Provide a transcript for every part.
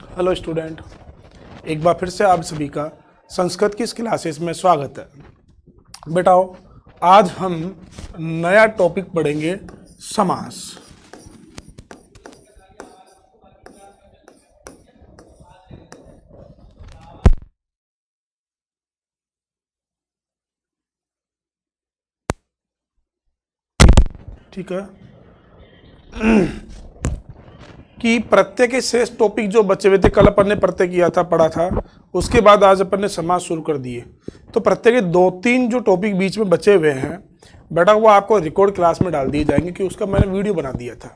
Hello student, एक बार फिर से आप सभी का संस्कृत की इस क्लासेस में स्वागत है। बेटाओ, आज हम नया टॉपिक पढ़ेंगे, समास। ठीक है कि प्रत्यय के शेष टॉपिक जो बचे हुए थे, कल अपन ने प्रत्यय किया था, पढ़ा था, उसके बाद आज अपन ने समास शुरू कर दिए। तो प्रत्यय के 2-3 जो टॉपिक बीच में बचे हुए हैं बेटा, वो आपको रिकॉर्ड क्लास में डाल दिए जाएंगे कि उसका मैंने वीडियो बना दिया था।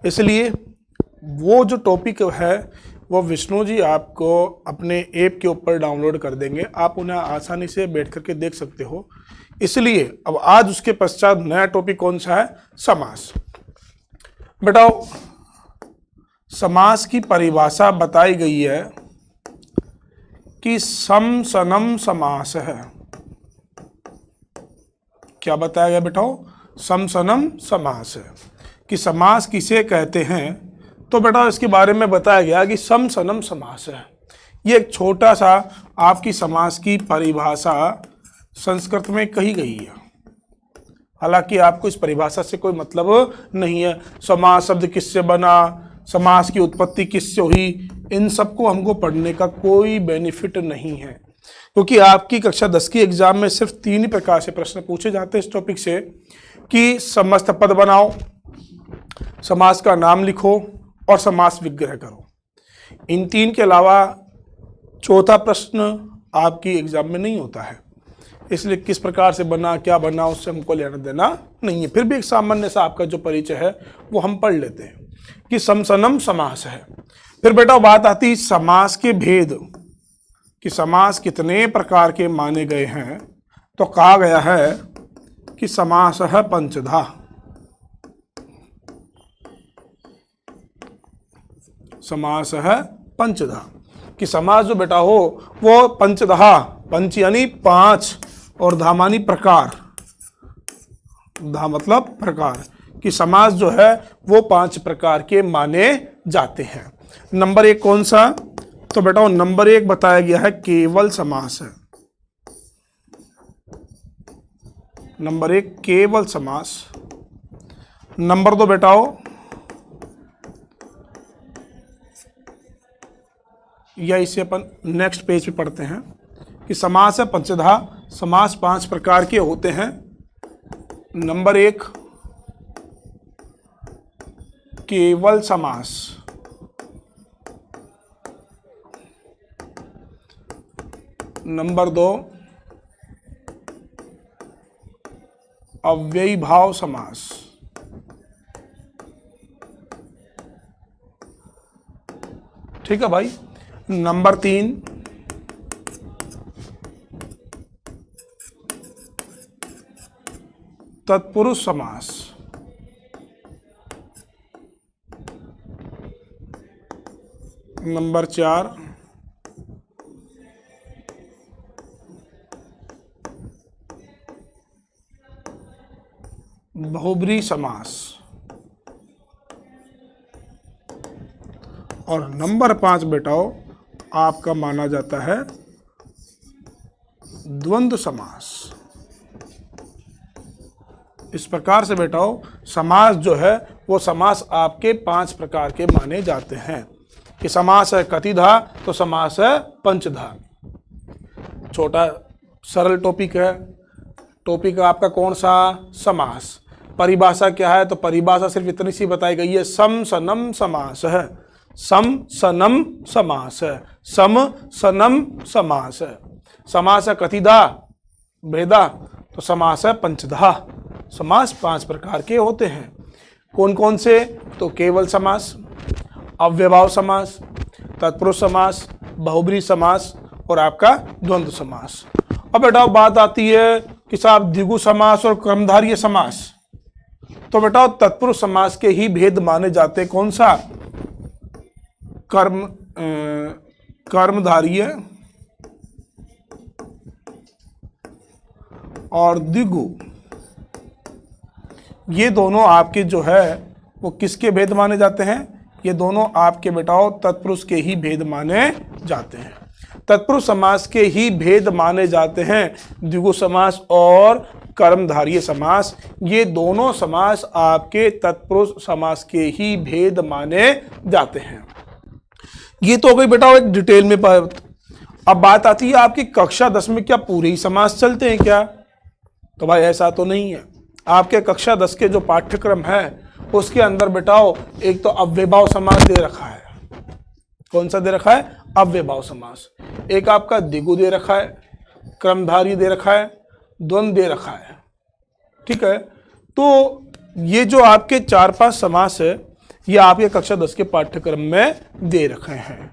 इसलिए वो जो टॉपिक है वो विष्णु जी आपको अपने ऐप के ऊपर डाउनलोड कर देंगे, आप उन्हें आसानी से बैठ करके देख सकते हो। इसलिए अब आज उसके पश्चात नया टॉपिक कौन सा है? समास। बेटाओ, समास की परिभाषा बताई गई है कि सम सनम समास है। क्या बताया गया बेटाओ? सम सनम समास है। कि समास किसे कहते हैं? तो बेटा इसके बारे में बताया गया कि सम सनम समास है। ये एक छोटा सा आपकी समास की परिभाषा संस्कृत में कही गई है। हालांकि आपको इस परिभाषा से कोई मतलब नहीं है। समास शब्द किससे बना, समास की उत्पत्ति किससे हुई, इन सबको हमको पढ़ने का कोई बेनिफिट नहीं है, क्योंकि आपकी कक्षा 10 की एग्जाम में सिर्फ 3 ही प्रकार से प्रश्न पूछे जाते हैं इस टॉपिक से कि समस्त पद बनाओ, समास का नाम लिखो और समास विग्रह करो। इन 3 के अलावा चौथा प्रश्न आपकी एग्जाम में नहीं होता है। इसलिए किस प्रकार से बना, क्या बना, उससे हमको लेना देना नहीं है। फिर भी एक सामान्य सा आपका जो परिचय है वो हम पढ़ लेते हैं कि समसनम समास है। फिर बेटा बात आती समास के भेद कि समास कितने प्रकार के माने गए हैं। तो कहा गया है कि समास है पंचधा। समास है पंचधा कि समास जो बेटा हो वो पंचधा, पंच यानी 5 और धा मानी प्रकार, धा मतलब प्रकार, कि समास जो है वो 5 प्रकार के माने जाते हैं। नंबर 1 कौन सा? तो बेटा नंबर 1 बताया गया है केवल समास है। नंबर 1 केवल समास। नंबर 2 बेटाओ या इसे अपन नेक्स्ट पेज पे पढ़ते हैं कि समास है पंचधा, समास 5 प्रकार के होते हैं। नंबर 1 केवल समास। नंबर 2 अव्ययी भाव समास। ठीक है भाई। नंबर 3 तत्पुरुष समास। नंबर 4 बहुब्री समास। और नंबर 5 बेटाओ आपका माना जाता है द्वंद्व समास। इस प्रकार से बेटाओ समास जो है वो समास आपके 5 प्रकार के माने जाते हैं कि समास है कतिधा तो समास है पंचधा। छोटा सरल टॉपिक है। टॉपिक आपका कौन सा? समास। परिभाषा क्या है? तो परिभाषा सिर्फ इतनी सी बताई गई है, सम सनम समास है। सम सनम समास है। सम सनम समास है। समास है कतिधा भेदा तो समास है पंचधा। समास 5 प्रकार के होते हैं। कौन कौन से? तो केवल समास, अव्ययभाव समास, तत्पुरुष समास, बहुब्री समास और आपका द्वंद्व समास। अब बेटा बात आती है कि साहब द्विगु समास और कर्मधारय समास। तो बेटा तत्पुरुष समास के ही भेद माने जाते। कौन सा? कर्मधारय और द्विगु, ये दोनों आपके जो है वो किसके भेद माने जाते हैं? ये दोनों आपके बेटाओ तत्पुरुष के ही भेद माने जाते हैं। तत्पुरुष समास के ही भेद माने जाते हैं द्विगु समास और कर्मधारय समास। ये दोनों समास आपके तत्पुरुष समास के ही भेद माने जाते हैं। ये तो हो गई बेटा एक डिटेल में बात। अब बात आती है आपकी कक्षा 10 में क्या पूरे ही समास चलते हैं क्या? तो भाई ऐसा तो नहीं है। आपके कक्षा 10 के जो पाठ्यक्रम है उसके अंदर बेटाओ एक तो अव्ययभाव समास दे रखा है। कौन सा दे रखा है? अव्ययभाव समास। एक आपका द्विगु दे रखा है, क्रमधारी दे रखा है, द्वंद्व दे रखा है। ठीक है, तो ये जो आपके 4-5 समास है ये आपके कक्षा 10 के पाठ्यक्रम में दे रखे हैं।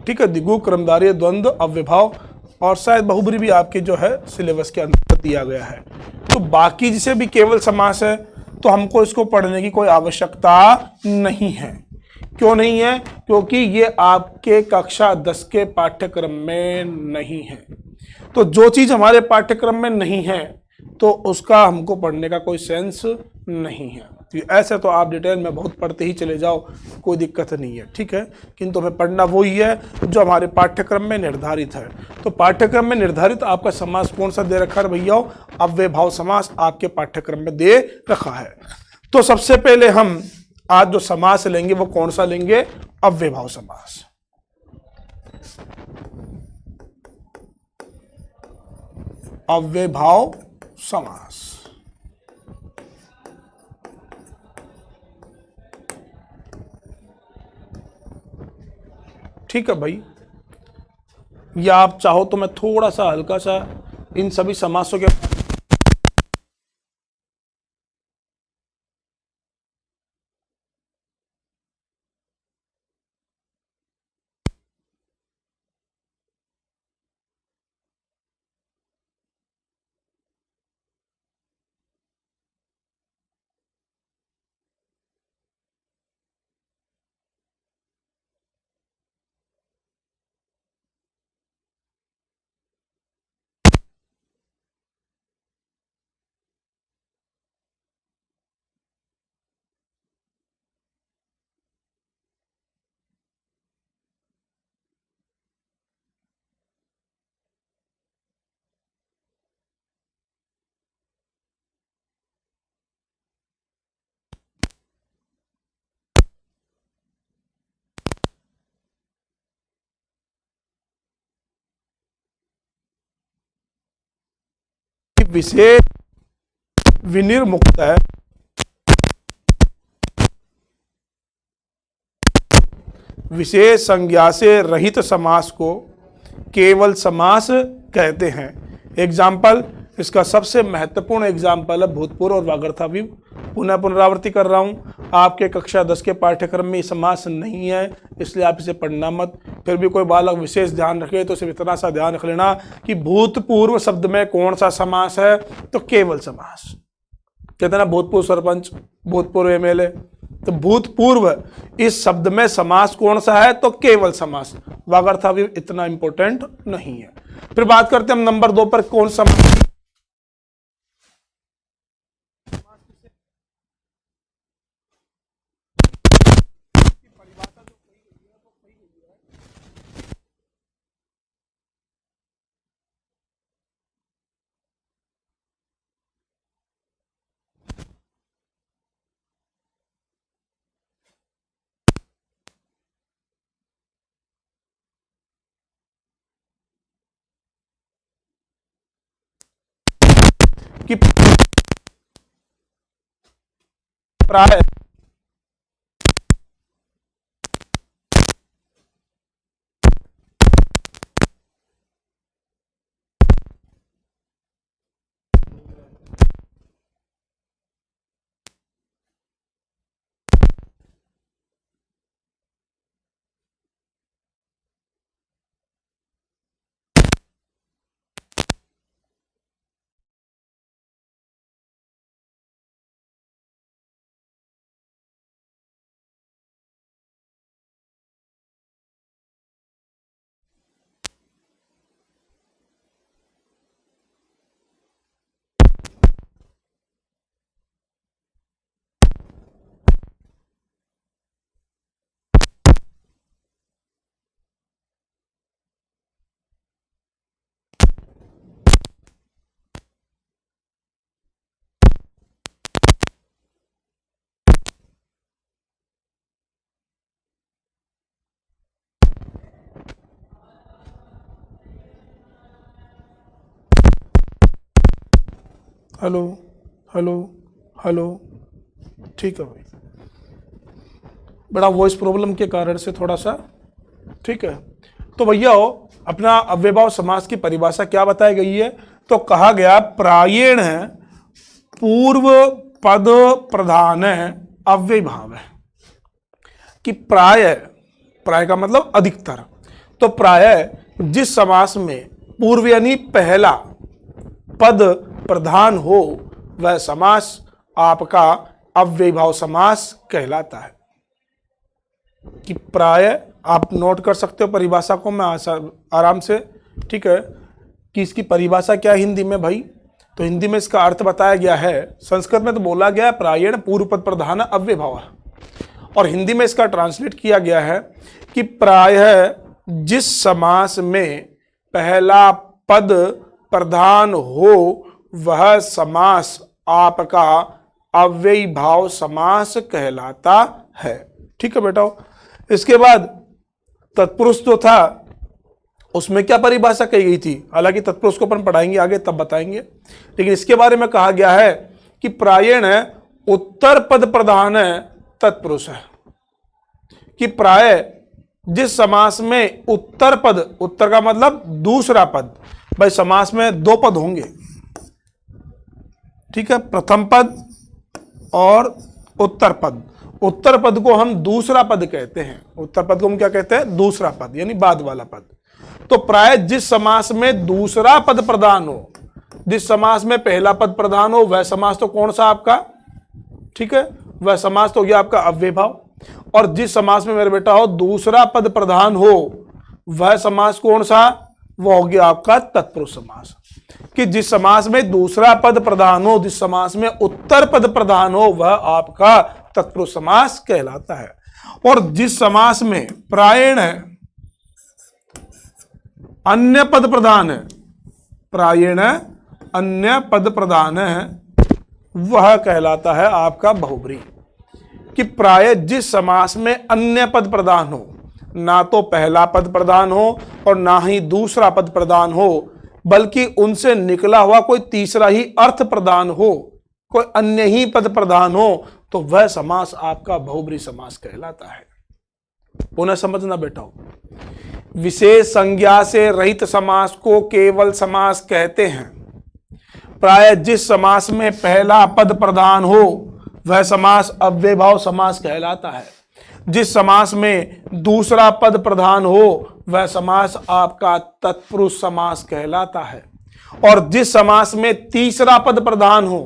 ठीक है, द्विगु, क्रमधारी, द्वंद्व, अव्ययभाव और शायद बहुब्री भी आपके जो है सिलेबस के अंदर दिया गया है। तो बाकी जिसे भी केवल समास है तो हमको इसको पढ़ने की कोई आवश्यकता नहीं है। क्यों नहीं है? क्योंकि ये आपके कक्षा 10 के पाठ्यक्रम में नहीं है। तो जो चीज हमारे पाठ्यक्रम में नहीं है तो उसका हमको पढ़ने का कोई सेंस नहीं है। तो ऐसे तो आप डिटेल में बहुत पढ़ते ही चले जाओ, कोई दिक्कत नहीं है। ठीक है, किंतु हमें पढ़ना वही है जो हमारे पाठ्यक्रम में निर्धारित है। तो पाठ्यक्रम में निर्धारित आपका समास कौन सा दे रखा है भैया? अव्ययभाव समास आपके पाठ्यक्रम में दे रखा है। तो सबसे पहले हम आज जो समास लेंगे वो कौन सा लेंगे? अव्ययभाव समास। अव्ययभाव समास। ठीक है भाई, या आप चाहो तो मैं थोड़ा सा हल्का सा इन सभी समासों के विशेष विनिर्मुक्त है, विशेष संज्ञा से रहित समास को केवल समास कहते हैं। एग्जाम्पल, इसका सबसे महत्वपूर्ण एग्जाम्पल है भूतपूर्व और वागर्थाविव। पुनः पुनरावृत्ति कर रहा हूँ, आपके कक्षा 10 के पाठ्यक्रम में समास नहीं है इसलिए आप इसे पढ़ना मत। फिर भी कोई बालक विशेष ध्यान रखे तो सिर्फ इतना सा ध्यान रख लेना कि भूतपूर्व शब्द में कौन सा समास है? तो केवल समास। कहते हैं ना भूतपूर्व सरपंच, भूतपूर्व एमएलए, तो भूतपूर्व इस शब्द में समास कौन सा है? तो केवल समास। वागर्थाविव इतना इंपॉर्टेंट नहीं है। फिर बात करते हैं हम नंबर 2 पर, कौन समास? कि प्राय हेलो हेलो हेलो। ठीक है भाई, बड़ा वॉइस प्रॉब्लम के कारण से थोड़ा सा, ठीक है। तो भैया अपना अव्ययभाव समास की परिभाषा क्या बताई गई है? तो कहा गया प्रायेण पूर्व पद प्रधान अव्ययभाव है, कि प्राय, प्राय का मतलब अधिकतर, तो प्राय जिस समास में पूर्व यानी पहला पद प्रधान हो वह समास आपका अव्ययभाव समास कहलाता है। कि प्राय आप नोट कर सकते हो परिभाषा को, मैं आराम से, ठीक है, कि इसकी परिभाषा क्या है हिंदी में भाई। तो हिंदी में इसका अर्थ बताया गया है, संस्कृत में तो बोला गया है प्रायेण पूर्व पद प्रधान अव्ययभाव, और हिंदी में इसका ट्रांसलेट किया गया है कि प्रायः जिस समास में पहला पद प्रधान हो वह समास आपका अव्ययभाव समास कहलाता है। ठीक है बेटा। इसके बाद तत्पुरुष जो था उसमें क्या परिभाषा कही गई थी, हालांकि तत्पुरुष को अपन पढ़ाएंगे आगे तब बताएंगे, लेकिन इसके बारे में कहा गया है कि प्रायेण उत्तर पद प्रधान तत्पुरुष है। कि प्राय जिस समास में उत्तर पद, उत्तर का मतलब दूसरा पद, भाई समास में दो पद होंगे, ठीक है, प्रथम पद और उत्तर पद। उत्तर पद को हम दूसरा पद कहते हैं, उत्तर पद को हम क्या कहते हैं? दूसरा पद, यानी बाद वाला पद। तो प्राय जिस समास में दूसरा पद प्रधान हो, जिस समास में पहला पद प्रधान हो वह समास तो कौन सा आपका, ठीक है, वह समास तो हो गया आपका अव्ययभाव। और जिस समास में मेरे बेटा हो दूसरा पद प्रधान हो वह समास कौन सा, वह हो गया आपका तत्पुरुष समास। कि जिस समास में दूसरा पद प्रधान हो, जिस समास में उत्तर पद प्रधान हो वह आपका तत्पुरुष समास कहलाता है। और जिस समास में प्रायेण अन्य पद प्रधान है, प्रायेण अन्य पद प्रधान है, वह कहलाता है आपका बहुब्री। कि प्राय जिस समास में अन्य पद प्रधान हो, ना तो पहला पद प्रधान हो और ना ही दूसरा पद प्रधान हो, बल्कि उनसे निकला हुआ कोई तीसरा ही अर्थ प्रधान हो, कोई अन्य ही पद प्रधान हो, तो वह समास आपका बहुब्री समास कहलाता है। पुनः समझना बेटा, विशेष संज्ञा से रहित समास को केवल समास कहते हैं। प्राय जिस समास में पहला पद प्रधान हो वह समास अव्ययभाव समास कहलाता है। जिस समास में दूसरा पद प्रधान हो वह समास आपका तत्पुरुष समास कहलाता है। और जिस समास में तीसरा पद प्रधान हो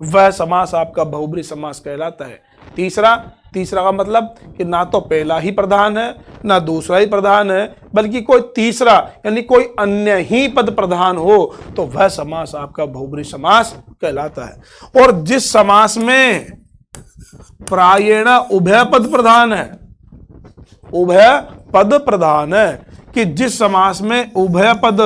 वह समास आपका बहुब्री समास कहलाता है। तीसरा, तीसरा का मतलब कि ना तो पहला ही प्रधान है ना दूसरा ही प्रधान है, बल्कि कोई तीसरा यानी कोई अन्य ही पद प्रधान हो, तो वह समास आपका बहुब्री समास कहलाता है। और जिस समास में प्रायेण उभय पद प्रधान है, उभय पद प्रधान है, कि जिस समास में उभय पद,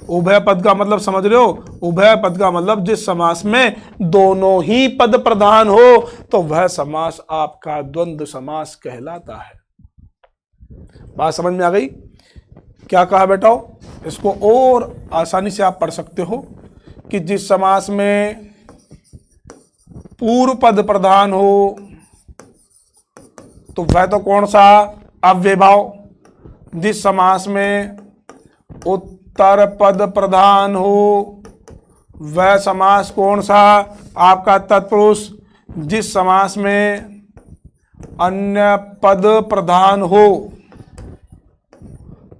उभय पद का मतलब समझ रहे हो, उभय पद का मतलब जिस समास में दोनों ही पद प्रधान हो, तो वह समास आपका द्वंद्व समास कहलाता है। बात समझ में आ गई? क्या कहा बेटा? इसको और आसानी से आप पढ़ सकते हो कि जिस समास में पूर्व पद प्रधान हो तो वह तो कौन सा, अव्ययभाव। जिस समास में उत्तर पद प्रधान हो वह समास कौन सा, आपका तत्पुरुष। जिस समास में अन्य पद प्रधान हो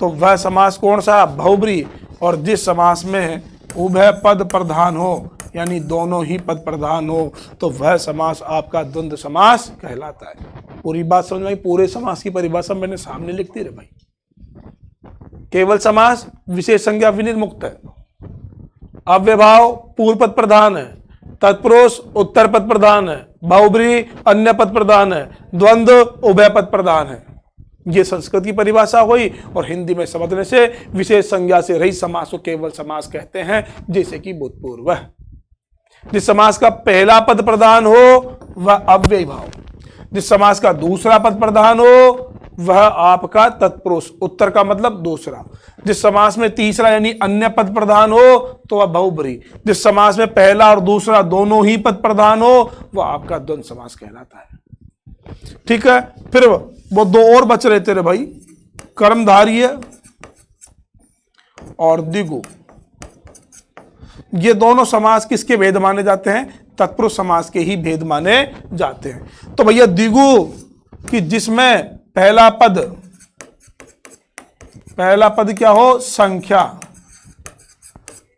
तो वह समास कौन सा, बहुब्री। और जिस समास में उभय पद प्रधान हो यानी दोनों ही पद प्रधान हो तो वह समास आपका द्वंद्व समास कहलाता है। पूरी बात समझ में आई? पूरे समास की परिभाषा मैंने सामने लिख दी रे भाई। केवल समास विशेष संज्ञा विनिर्मुक्त है, अव्ययभाव पूर्व पद प्रधान है, तत्पुरुष उत्तर पद प्रधान है, बहुब्री अन्य पद प्रधान है, द्वंद्व उभय पद प्रधान है। ये संस्कृत की परिभाषा हुई। और हिंदी में समझने से विशेष संज्ञा से रहित समास को केवल समास कहते हैं, जैसे कि भूतपूर्व। जिस समास का पहला पद प्रधान हो वह अव्ययभाव, जिस समास का दूसरा पद प्रधान हो वह आपका तत्पुरुष। उत्तर का मतलब दूसरा। जिस समास में तीसरा यानी अन्य पद प्रधान हो तो वह बहुब्रीहि। जिस समास में पहला और दूसरा दोनों ही पद प्रधान हो वह आपका द्वंद्व समास कहलाता है। ठीक है, फिर वो दो और बच रहे तेरे भाई, कर्मधारय और द्विगु। ये दोनों समास किसके भेद माने जाते हैं? तत्पुरुष समास के ही भेद माने जाते हैं। तो भैया द्विगु कि जिसमें पहला पद क्या हो? संख्या।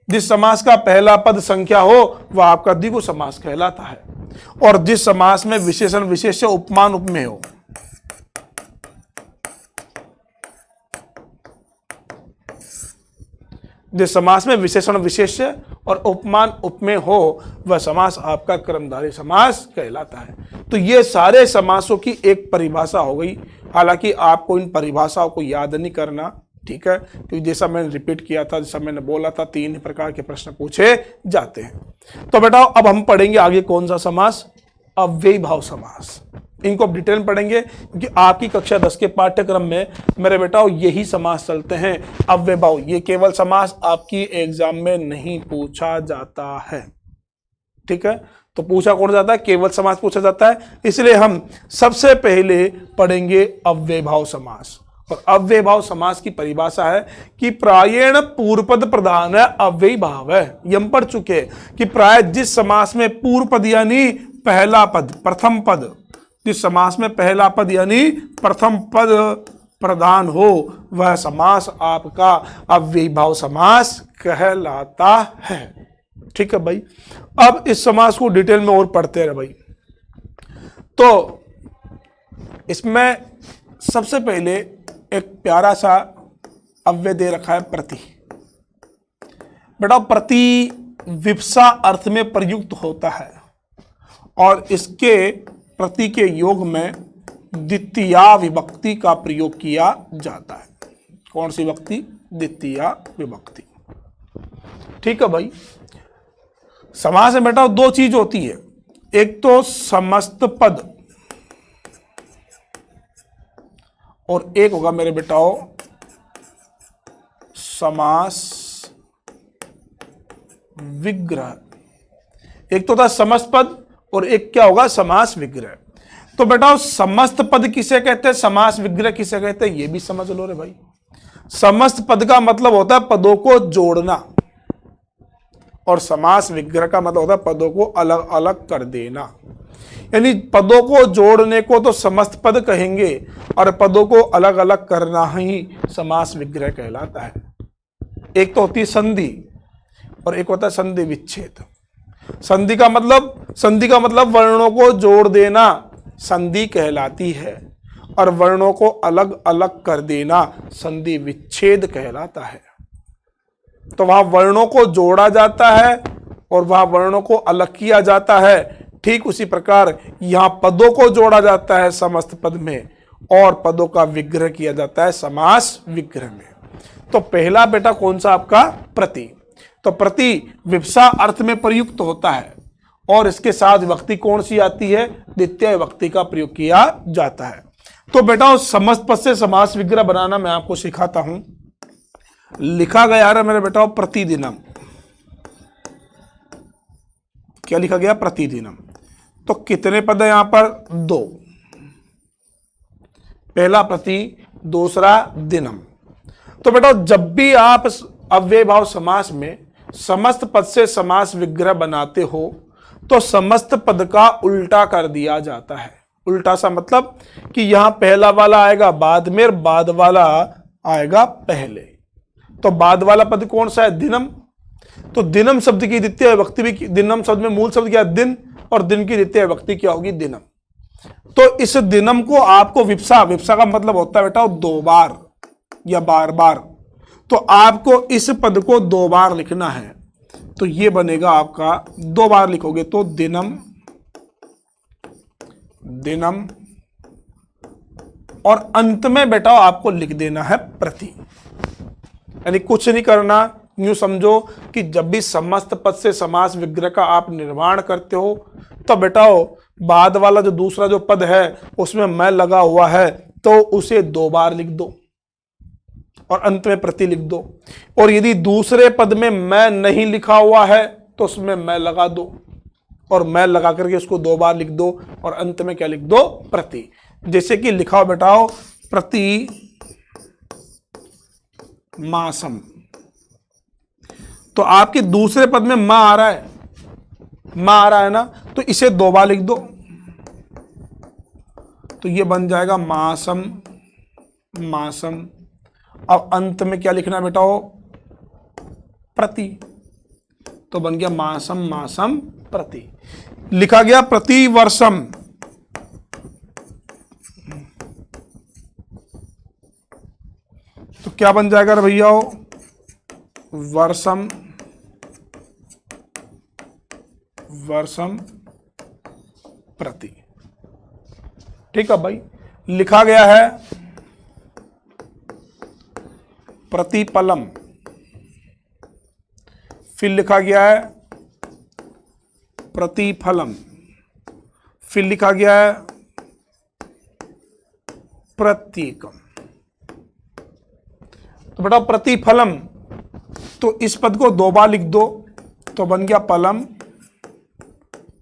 जिस समास का पहला पद संख्या हो वह आपका द्विगु समास कहलाता है। और जिस समास में विशेषण विशेष्य उपमान उपमेय हो, जिस समास में विशेषण विशेष्य और उपमान उपमेय हो वह समास आपका कर्मधारय समास कहलाता है। तो ये सारे समासों की एक परिभाषा हो गई। हालांकि आपको इन परिभाषाओं को याद नहीं करना, ठीक है, क्योंकि जैसा मैंने रिपीट किया था, जैसा मैंने बोला था, 3 प्रकार के प्रश्न पूछे जाते हैं। तो बेटा अब हम पढ़ेंगे आगे कौन सा समास? अव्ययी भाव समास। इनको डिटेल में पढ़ेंगे क्योंकि आपकी कक्षा 10 के पाठ्यक्रम में मेरे बेटाओ यही समास चलते हैं, अव्यय भाव। ये केवल समास आपकी एग्जाम में नहीं पूछा जाता है, ठीक है। तो पूछा कौन जाता है? केवल समास पूछा जाता है। इसलिए हम सबसे पहले पढ़ेंगे अव्यय भाव समास। और अव्यय भाव समास की परिभाषा है कि प्रायेण पूर्व पद प्रधान है, अव्ययी भाव है। ये हम पढ़ चुके कि प्राय जिस समास में पूर्व पद यानी पहला पद, प्रथम पद, जिस समास में पहला पद यानी प्रथम पद प्रधान हो वह समास आपका अव्ययी भाव समास कहलाता है। ठीक है भाई। अब इस समास को डिटेल में और पढ़ते रहे भाई। तो इसमें सबसे पहले एक प्यारा सा अव्यय दे रखा है, प्रति। बेटा प्रति विवक्षा अर्थ में प्रयुक्त होता है और इसके प्रति के योग में द्वितीया विभक्ति का प्रयोग किया जाता है। कौन सी विभक्ति? द्वितीया विभक्ति। ठीक है भाई। समास में बेटा 2 चीज होती है, एक तो समस्त पद और एक होगा मेरे बेटाओ समास विग्रह। एक तो था समस्त पद और एक क्या होगा? समास विग्रह। तो बेटा समस्त पद किसे कहते हैं, समास विग्रह किसे कहते हैं, ये भी समझ लो रे भाई। समस्त पद का मतलब होता है पदों को जोड़ना और समास विग्रह का मतलब होता है पदों को अलग अलग कर देना। यानी पदों को जोड़ने को तो समस्त पद कहेंगे और पदों को अलग अलग करना ही समास विग्रह कहलाता है। एक तो होती है संधि और एक होता है संधि विच्छेद। संधि का मतलब वर्णों को जोड़ देना संधि कहलाती है और वर्णों को अलग अलग कर देना संधि विच्छेद कहलाता है। तो वहां वर्णों को जोड़ा जाता है और वहां वर्णों को अलग किया जाता है। ठीक उसी प्रकार यहां पदों को जोड़ा जाता है समस्त पद में और पदों का विग्रह किया जाता है समास विग्रह में। तो पहला बेटा कौन सा आपका? प्रति। तो प्रति विवक्षा अर्थ में प्रयुक्त होता है और इसके साथ विभक्ति कौन सी आती है? द्वितीय विभक्ति का प्रयोग किया जाता है। तो बेटा उस समस्त पद से समास विग्रह बनाना मैं आपको सिखाता हूं। लिखा गया है मेरे बेटा प्रतिदिनम। क्या लिखा गया? प्रतिदिनम। तो कितने पद है यहां पर? 2। पहला प्रति, दूसरा दिनम। तो बेटा जब भी आप अव्यय भाव समास में समस्त पद से समास विग्रह बनाते हो तो समस्त पद का उल्टा कर दिया जाता है। उल्टा सा मतलब कि यहां पहला वाला आएगा बाद में और बाद वाला आएगा पहले। तो बाद वाला पद कौन सा है? दिनम। तो दिनम शब्द की द्वितीय विभक्ति भी, दिनम शब्द में मूल शब्द क्या है? दिन, और दिन की द्वितीय विभक्ति क्या होगी? दिनम। तो इस दिनम को आपको विवक्षा का मतलब होता है बेटा 2 बार या बार बार। तो आपको इस पद को 2 बार लिखना है। तो ये बनेगा आपका 2 बार लिखोगे तो दिनम, दिनम, और अंत में बेटा आपको लिख देना है प्रति। यानी कुछ नहीं करना, यूं समझो कि जब भी समस्त पद से समास विग्रह का आप निर्माण करते हो तो बेटा बाद वाला जो दूसरा जो पद है उसमें मैं लगा हुआ है, तो उसे 2 बार लिख दो और अंत में प्रति लिख दो। और यदि दूसरे पद में मैं नहीं लिखा हुआ है तो उसमें मैं लगा दो और मैं लगा करके उसको 2 बार लिख दो और अंत में क्या लिख दो, प्रति। जैसे कि लिखाओ बेटाओ प्रति मासम, तो आपके दूसरे पद में मां आ रहा है, मां आ रहा है ना, तो इसे 2 बार लिख दो, तो ये बन जाएगा मासम मासम। अब अंत में क्या लिखना बेटा हो, प्रति, तो बन गया मासम मासम प्रति। लिखा गया प्रति वर्षम, तो क्या बन जाएगा भैया हो, वर्षम वर्षम प्रति। ठीक है भाई। लिखा गया है प्रतिपलम, फिर लिखा गया है प्रतिफलम, फिर लिखा गया है प्रत्येकम। तो बेटा प्रतिफलम, तो इस पद को 2 बार लिख दो, तो बन गया पलम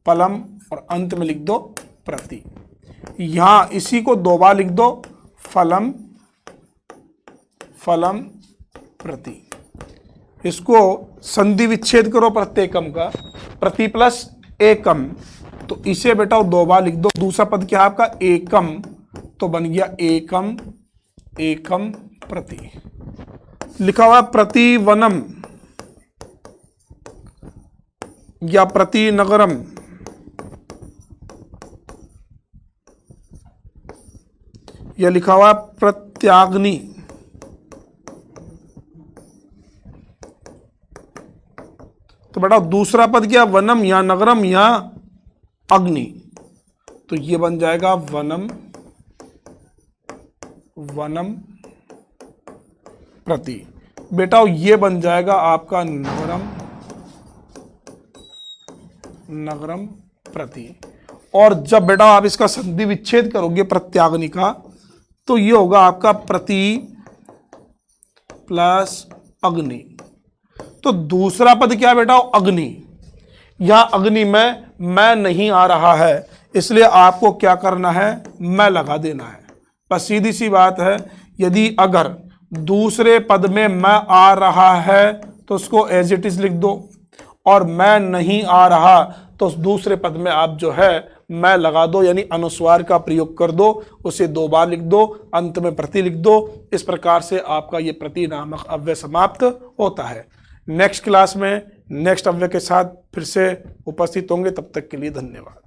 पलम और अंत में लिख दो प्रति। यहां इसी को 2 बार लिख दो, फलम फलम प्रति। इसको संधि विच्छेद करो प्रत्येकम का, प्रति प्लस एकम, तो इसे बेटा 2 बार लिख दो। दूसरा पद क्या है आपका, एकम, तो बन गया एकम एकम प्रति। लिखा हुआ प्रति वनम या प्रति नगरम, या लिखा हुआ प्रत्याग्नि, तो बेटा दूसरा पद क्या, वनम या नगरम या अग्नि, तो ये बन जाएगा वनम वनम प्रति। बेटा ये बन जाएगा आपका नगरम नगरम प्रति। और जब बेटा आप इसका संधि विच्छेद करोगे प्रत्याग्नि का, तो ये होगा आपका प्रति प्लस अग्नि। तो दूसरा पद क्या बेटा, अग्नि। यहां अग्नि में मैं नहीं आ रहा है, इसलिए आपको क्या करना है, मैं लगा देना है। बस सीधी सी बात है। यदि अगर दूसरे पद में मैं आ रहा है तो उसको एज इट इज लिख दो, और मैं नहीं आ रहा तो दूसरे पद में आप जो है मैं लगा दो, यानी अनुस्वार का प्रयोग कर दो, उसे 2 बार लिख दो, अंत में प्रति लिख दो। इस प्रकार से आपका ये प्रति नामक अव्यय समाप्त होता है। नेक्स्ट क्लास में नेक्स्ट अव्यय के साथ फिर से उपस्थित होंगे, तब तक के लिए धन्यवाद।